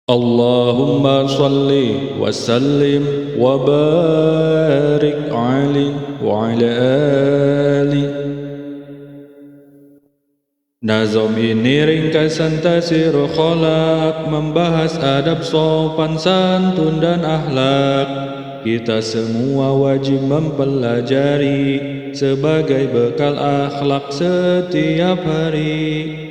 Allahumma salli wa sallim wa barik alaihi wa ala ali. Nazom ini ringkasan tasirul kholak, membahas adab sopan santun dan akhlak. Kita semua wajib mempelajari sebagai bekal akhlak setiap hari.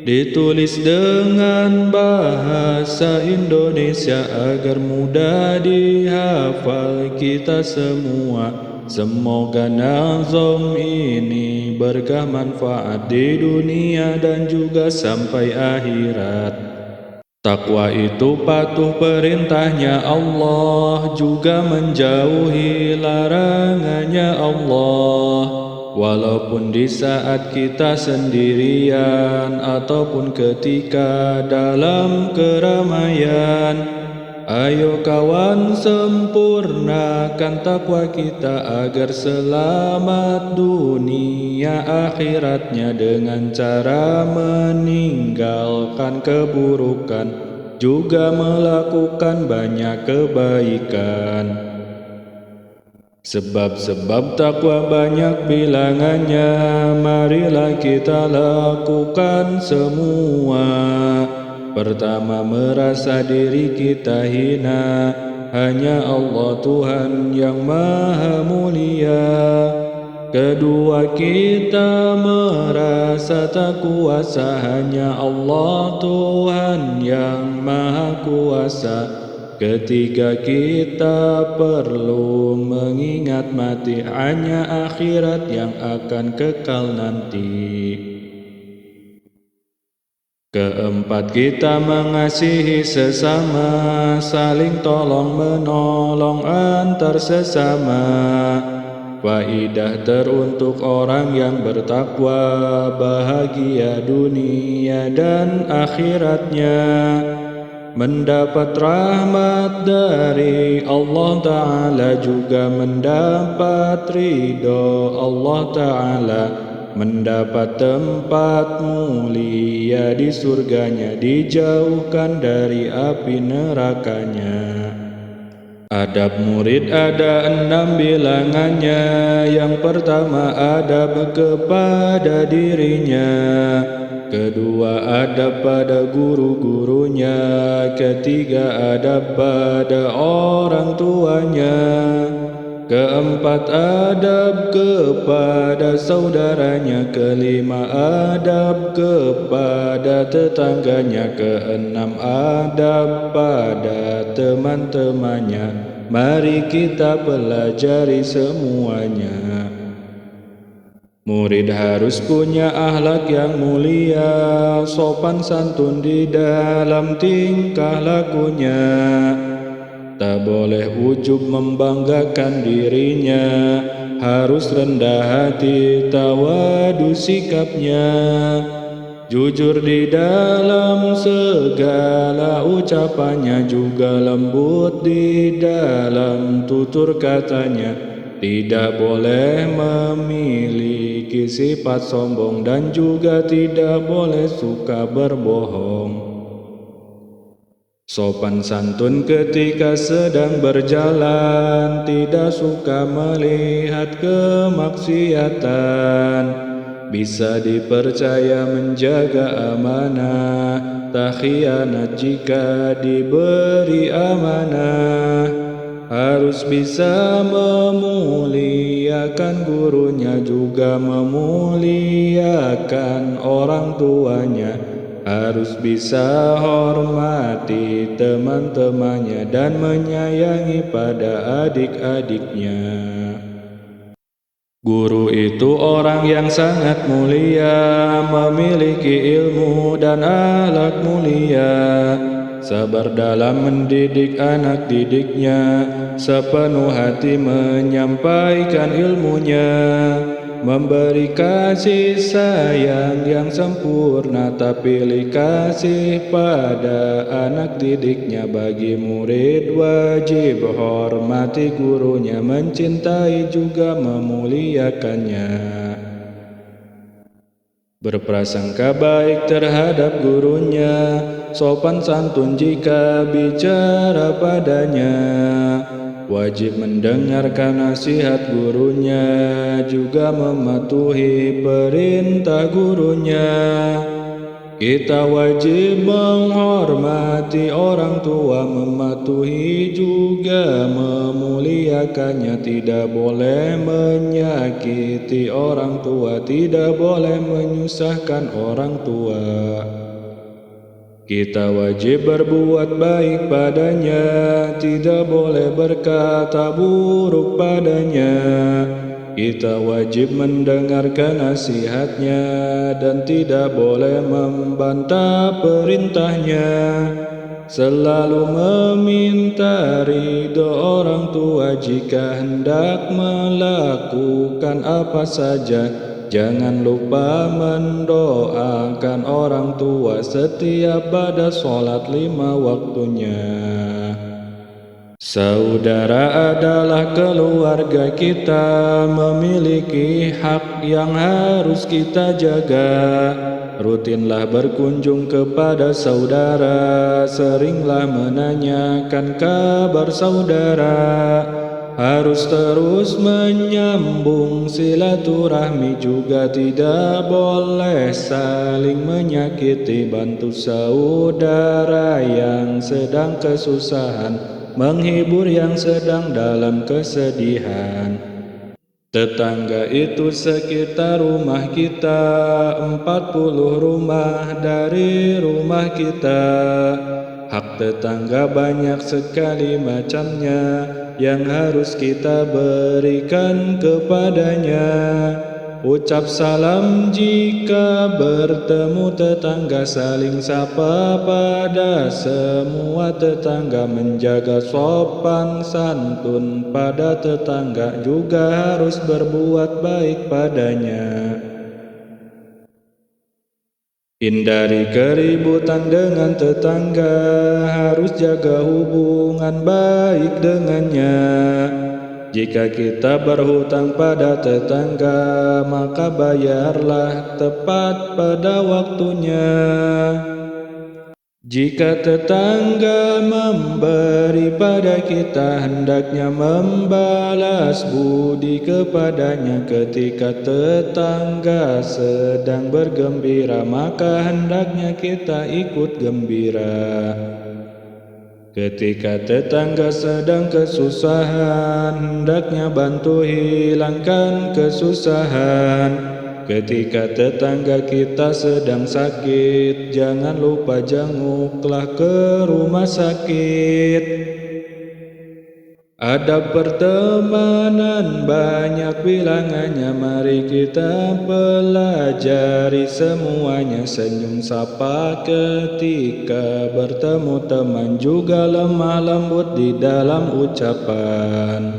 Ditulis dengan bahasa Indonesia agar mudah dihafal kita semua. Semoga nazom ini berkah manfaat di dunia dan juga sampai akhirat. Takwa itu patuh perintahnya Allah, juga menjauhi larangannya Allah. Walaupun di saat kita sendirian ataupun ketika dalam keramaian, ayo kawan sempurnakan takwa kita agar selamat dunia akhiratnya dengan cara meninggalkan keburukan, juga melakukan banyak kebaikan. Sebab-sebab takwa banyak bilangannya, marilah kita lakukan semua. Pertama, merasa diri kita hina, hanya Allah Tuhan yang maha mulia. Kedua, kita merasa tak kuasa, hanya Allah Tuhan yang maha kuasa. Ketiga, kita perlu mengingat mati, hanya akhirat yang akan kekal nanti. Keempat, kita mengasihi sesama, saling tolong menolong antar sesama. Faidah teruntuk orang yang bertakwa, bahagia dunia dan akhiratnya, mendapat rahmat dari Allah Ta'ala, juga mendapat ridho Allah Ta'ala, mendapat tempat mulia di surganya, dijauhkan dari api nerakanya. Adab murid ada 6 bilangannya. Yang pertama, adab kepada dirinya. Kedua, adab pada guru-gurunya. Ketiga, adab pada orang tuanya. Keempat, adab kepada saudaranya. Kelima, adab kepada tetangganya. Keenam, adab pada teman-temannya. Mari kita pelajari semuanya. Murid harus punya akhlak yang mulia, sopan santun di dalam tingkah lakunya. Tak boleh ujub membanggakan dirinya, harus rendah hati, tawadu sikapnya. Jujur di dalam segala ucapannya, juga lembut di dalam tutur katanya. Tidak boleh memiliki sifat sombong dan juga tidak boleh suka berbohong. Sopan santun ketika sedang berjalan, tidak suka melihat kemaksiatan. Bisa dipercaya menjaga amanah, tak khianat jika diberi amanah. Harus bisa memuliakan gurunya, juga memuliakan orang tuanya. Harus bisa hormati teman-temannya dan menyayangi pada adik-adiknya. Guru itu orang yang sangat mulia, memiliki ilmu dan akhlak mulia. Sabar dalam mendidik anak didiknya, sepenuh hati menyampaikan ilmunya, memberi kasih sayang yang sempurna, tak pilih kasih pada anak didiknya. Bagi murid wajib hormati gurunya, mencintai juga memuliakannya. berprasangka baik terhadap gurunya, sopan santun jika bicara padanya, wajib mendengarkan nasihat gurunya, juga mematuhi perintah gurunya. Kita wajib menghormati orang tua, mematuhi juga memuliakannya. Tidak boleh menyakiti orang tua, tidak boleh menyusahkan orang tua. Kita wajib berbuat baik padanya, tidak boleh berkata buruk padanya. Kita wajib mendengarkan nasihatnya dan tidak boleh membantah perintahnya. Selalu meminta ridho orang tua jika hendak melakukan apa saja. Jangan lupa mendoakan orang tua setiap pada sholat 5 waktunya. Saudara adalah keluarga kita, memiliki hak yang harus kita jaga. Rutinlah berkunjung kepada saudara, seringlah menanyakan kabar saudara. Harus terus menyambung silaturahmi, juga tidak boleh saling menyakiti. Bantu saudara yang sedang kesusahan, menghibur yang sedang dalam kesedihan. Tetangga itu sekitar rumah kita, 40 rumah dari rumah kita. Hak tetangga banyak sekali macamnya, yang harus kita berikan kepadanya. Ucap salam jika bertemu tetangga, saling sapa pada semua tetangga. Menjaga sopan santun pada tetangga, juga harus berbuat baik padanya. Hindari keributan dengan tetangga, harus jaga hubungan baik dengannya. Jika kita berhutang pada tetangga, maka bayarlah tepat pada waktunya. Jika tetangga memberi pada kita, hendaknya membalas budi kepadanya. Ketika tetangga sedang bergembira, maka hendaknya kita ikut gembira. Ketika tetangga sedang kesusahan, hendaknya bantu hilangkan kesusahan. Ketika tetangga kita sedang sakit, jangan lupa jenguklah ke rumah sakit. Adab pertemanan banyak bilangannya, mari kita pelajari semuanya. Senyum sapa ketika bertemu teman, juga lemah lembut di dalam ucapan.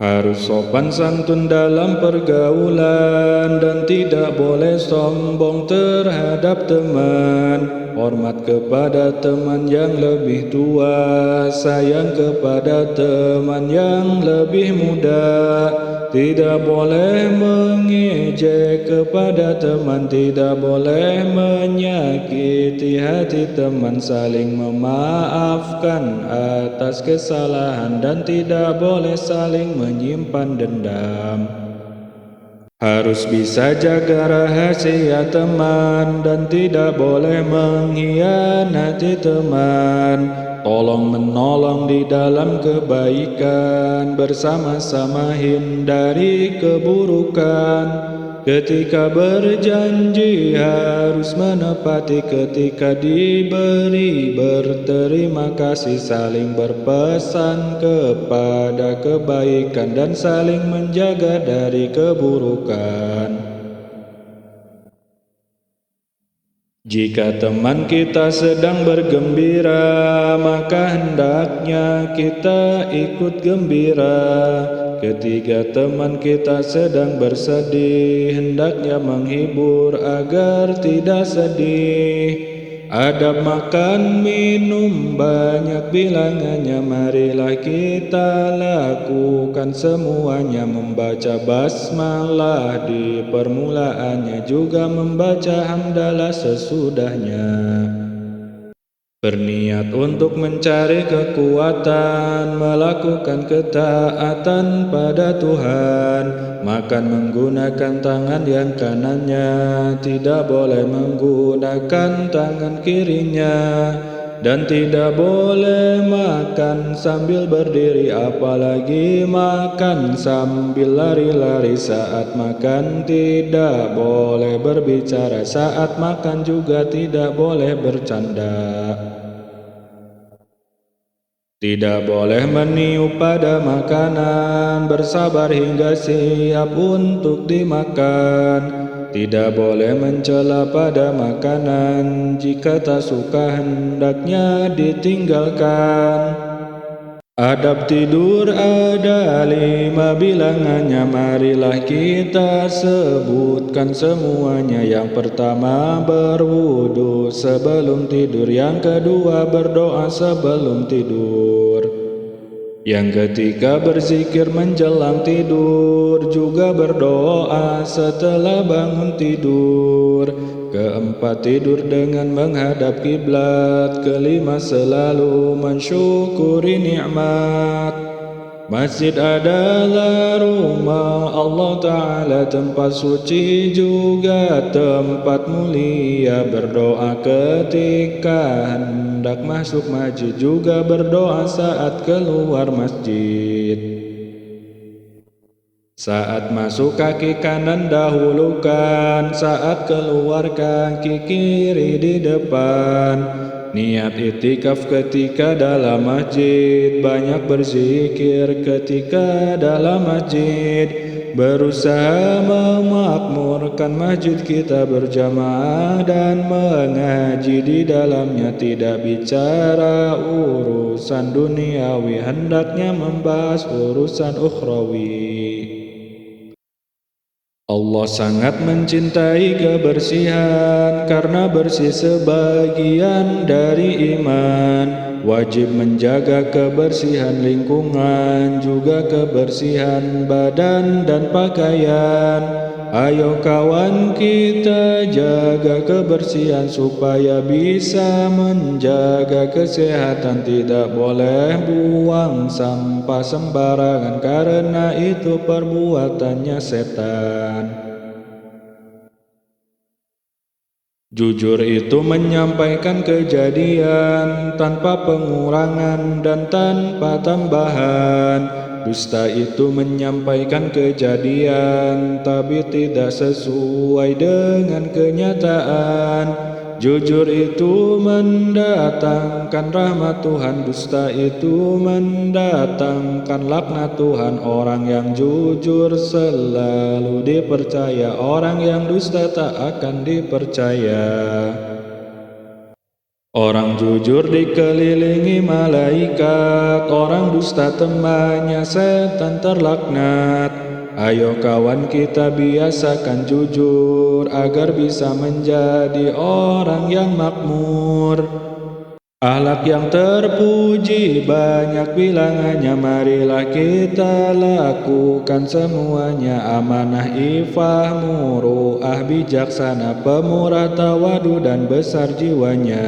Harus sopan santun dalam pergaulan, dan tidak boleh sombong terhadap teman. Hormat kepada teman yang lebih tua, sayang kepada teman yang lebih muda. Tidak boleh mengejek kepada teman, tidak boleh menyakiti hati teman. Saling memaafkan atas kesalahan, dan tidak boleh saling menyimpan dendam. Harus bisa jaga rahasia teman, dan tidak boleh mengkhianati teman. Tolong menolong di dalam kebaikan, bersama-sama hindari keburukan. Ketika berjanji harus menepati, ketika diberi berterima kasih. Saling berpesan kepada kebaikan, dan saling menjaga dari keburukan. Jika teman kita sedang bergembira, maka hendaknya kita ikut gembira. Ketika teman kita sedang bersedih, hendaknya menghibur agar tidak sedih. Adab makan minum banyak bilangannya, marilah kita lakukan semuanya. Membaca basmalah di permulaannya, juga membaca hamdalah sesudahnya. Berniat untuk mencari kekuatan, melakukan ketaatan pada Tuhan. Makan menggunakan tangan yang kanannya, tidak boleh menggunakan tangan kirinya. Dan tidak boleh makan sambil berdiri, apalagi makan sambil lari-lari saat makan. Tidak boleh berbicara saat makan, juga tidak boleh bercanda. Tidak boleh meniup pada makanan, bersabar hingga siap untuk dimakan. Tidak boleh mencela pada makanan, jika tak suka hendaknya ditinggalkan. Adab tidur ada 5 bilangannya, marilah kita sebutkan semuanya. Yang pertama, berwudu sebelum tidur. Yang kedua, berdoa sebelum tidur. Yang ketiga, berzikir menjelang tidur, juga berdoa setelah bangun tidur. Keempat, tidur dengan menghadap kiblat. Kelima, selalu mensyukuri nikmat. Masjid adalah rumah Allah Ta'ala, tempat suci juga tempat mulia. Berdoa ketika hendak masuk masjid, juga berdoa saat keluar masjid. Saat masuk kaki kanan dahulukan, saat keluar kaki kiri di depan. Niat itikaf ketika dalam masjid, banyak berzikir ketika dalam masjid. Berusaha memakmurkan masjid kita berjamaah dan mengaji di dalamnya. Tidak bicara urusan duniawi, hendaknya membahas urusan ukhrawi. Allah sangat mencintai kebersihan, karena bersih sebagian dari iman. Wajib menjaga kebersihan lingkungan, juga kebersihan badan dan pakaian. Ayo kawan, kita jaga kebersihan supaya bisa menjaga kesehatan. Tidak boleh buang sampah sembarangan, karena itu perbuatannya setan. Jujur itu menyampaikan kejadian tanpa pengurangan dan tanpa tambahan. Dusta itu menyampaikan kejadian tapi tidak sesuai dengan kenyataan. Jujur itu mendatangkan rahmat Tuhan, dusta itu mendatangkan laknat Tuhan. Orang yang jujur selalu dipercaya, orang yang dusta tak akan dipercaya. Orang jujur dikelilingi malaikat, orang dusta temannya setan terlaknat. Ayo kawan, kita biasakan jujur agar bisa menjadi orang yang makmur. Akhlak yang terpuji banyak bilangannya, marilah kita lakukan semuanya. Amanah, ifah, muru'ah, bijaksana, pemurah, tawadu dan besar jiwanya.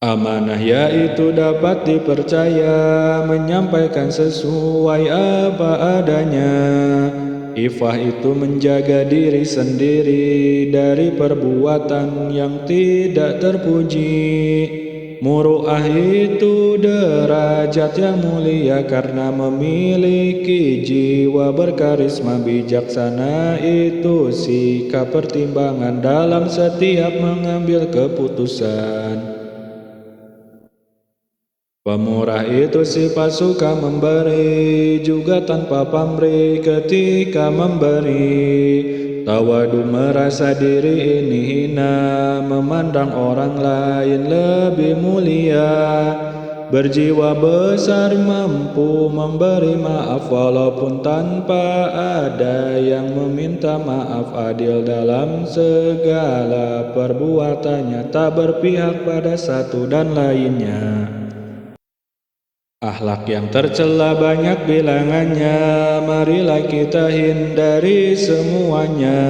Amanah yaitu dapat dipercaya, menyampaikan sesuai apa adanya. Ifah itu menjaga diri sendiri dari perbuatan yang tidak terpuji. Muru'ah itu derajat yang mulia karena memiliki jiwa berkarisma. Bijaksana itu sikap pertimbangan dalam setiap mengambil keputusan. Pemurah itu sifat suka memberi, juga tanpa pamrih ketika memberi. Tawadu merasa diri ini hina, memandang orang lain lebih mulia. berjiwa besar mampu memberi maaf walaupun tanpa ada yang meminta maaf, adil dalam segala perbuatannya, tak berpihak pada satu dan lainnya. Akhlak yang tercela banyak bilangannya, marilah kita hindari semuanya.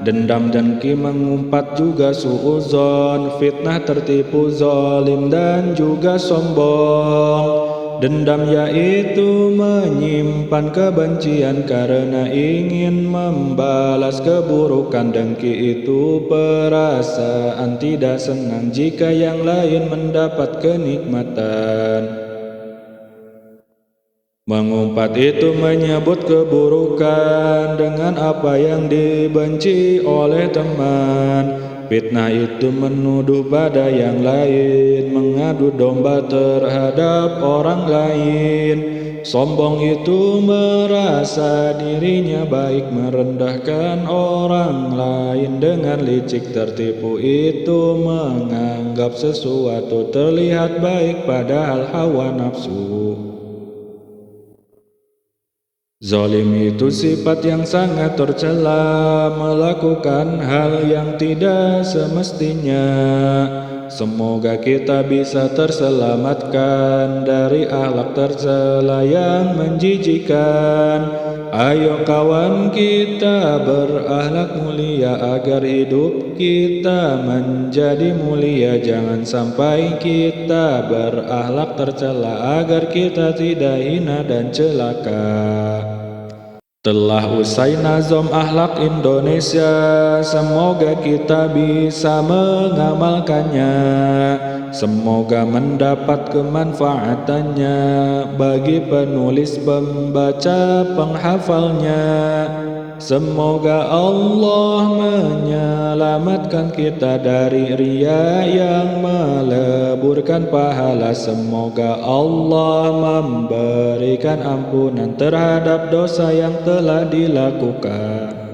Dendam, dengki, mengumpat juga suuzon, fitnah, tertipu, zalim, dan juga sombong. Dendam yaitu menyimpan kebencian karena ingin membalas keburukan. Dengki itu perasaan tidak senang jika yang lain mendapat kenikmatan. Mengumpat itu menyebut keburukan dengan apa yang dibenci oleh teman. Fitnah itu menuduh pada yang lain, mengadu domba terhadap orang lain. Sombong itu merasa dirinya baik, merendahkan orang lain dengan licik. Tertipu itu menganggap sesuatu terlihat baik padahal hawa nafsu. Zalim itu sifat yang sangat tercela, melakukan hal yang tidak semestinya. Semoga kita bisa terselamatkan dari akhlak tercela yang menjijikan. Ayo kawan, kita berakhlak mulia agar hidup kita menjadi mulia. Jangan sampai kita berakhlak tercela agar kita tidak hina dan celaka. Telah usai nazam akhlak Indonesia, semoga kita bisa mengamalkannya. Semoga mendapat kemanfaatannya bagi penulis, pembaca, penghafalnya. Semoga Allah menyelamatkan kita dari ria yang meleburkan pahala. Semoga Allah memberikan ampunan terhadap dosa yang telah dilakukan.